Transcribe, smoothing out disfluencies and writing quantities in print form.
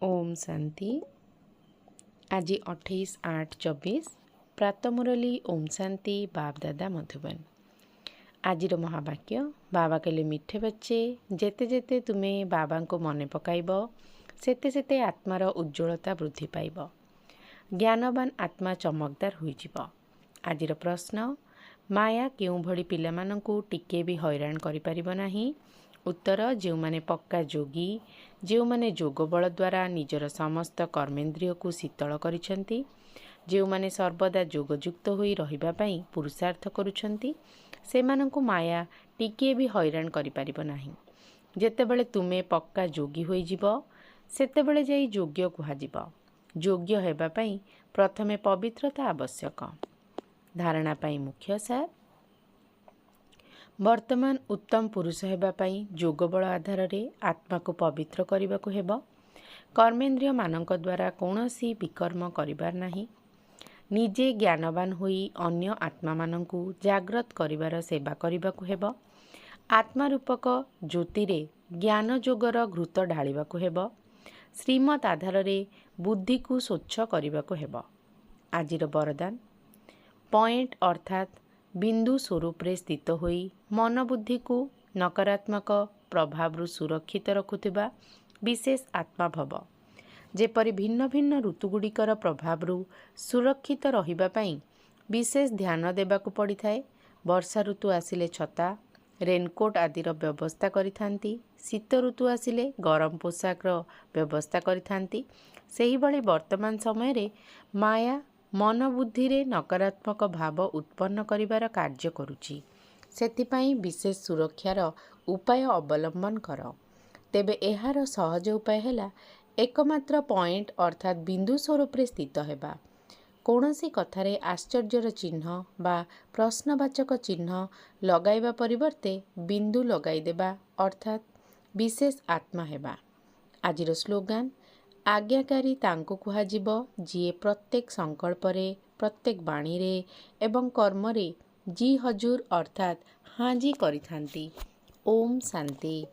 ओम शांति। आज 28/8/24 प्रातः मुरली ओम शांति बाप दादा मधुबन। आजिर महावाक्य बाबा कहले मिठे बच्चे जेते जेते तुमे बाबा को मने पकाइब सेते सेते आत्मार उज्ज्वलता वृद्धि पाइब। ज्ञानवान आत्मा चमकदार होइजिब। आजिर प्रश्न माया केउं भली पिलामानंकु टिके भी हैरान करि परिब नाही। उत्तर जो माने पक्का जोगी जो माने जोग बल द्वारा निजर समस्त कर्मेन्द्रिय को शीतल करिछंती जो माने सर्वदा जोगयुक्त होई रहिबा पई पुरुषार्थ करुछंती सेमानंकु माया टिके भी हैरान करि परिब नाही। जेतेबेले तुमे पक्का जोगी होई जिवो सेतेबेले जाई योग्य कुहाजिब। योग्य हेबा पई प्रथमे पवित्रता आवश्यक। धारणा पई मुख्य सार वर्तमान उत्तम पुरुष हेबा पई जोगबल आधार रे आत्मा को पवित्र करिबाकु हेबो। कर्मेन्द्रिय मानक द्वारा कौनसी विकर्म करिबार नाही। निजे ज्ञानवान होई अन्य आत्मा मानंकु जागृत करिबार सेवा करिबाकु हेबो। आत्मा रूपक ज्योति रे ज्ञान जोगर घृत ढालिबाकु हेबो। श्रीमत आधार रे बुद्धि को स्वच्छ करिबाकु हेबो। आजिर वरदान पॉइंट अर्थात बिंदु स्वरूप रे स्थित होई मन बुद्धि को नकारात्मक प्रभाव सुरक्षित रखुथिबा विशेष आत्मा भव। जेपरि भिन्न भिन्न ऋतुगुड़िकर प्रभाव सुरक्षित रहिबा पई विशेष ध्यान देबाकु पड़िथाए। वर्षा ऋतु आसिले छता रेनकोट आदिर व्यवस्था करिथांती। शीत ऋतु आसिले गरम पोशाकर व्यवस्था करिथांती। सेही भली वर्तमान समय रे माया मन बुद्धि रे नकारात्मक भाव उत्पन्न करिबार कार्य करुची। सेथिपाई विशेष सुरक्षार उपाय अवलंबन कर। तेबे एहार सहज उपाय हैला एकमात्र पॉइंट अर्थात बिंदु स्वरूप रे स्थित हेबा। कौनसी कथारे आश्चर्यर चिन्ह बा प्रश्नवाचक चिन्ह लगाइबा परिवर्ते बिंदु लगाई देबा अर्थात विशेष आत्मा हेबा। आजिर स्लोगान आज्ञाकारी तांको कुहाजिब जिए प्रत्येक संकल्परे प्रत्येक बाणी रे एवं कर्म रे जी हजूर अर्थात हाँ जी करिथांती। ओम शांति।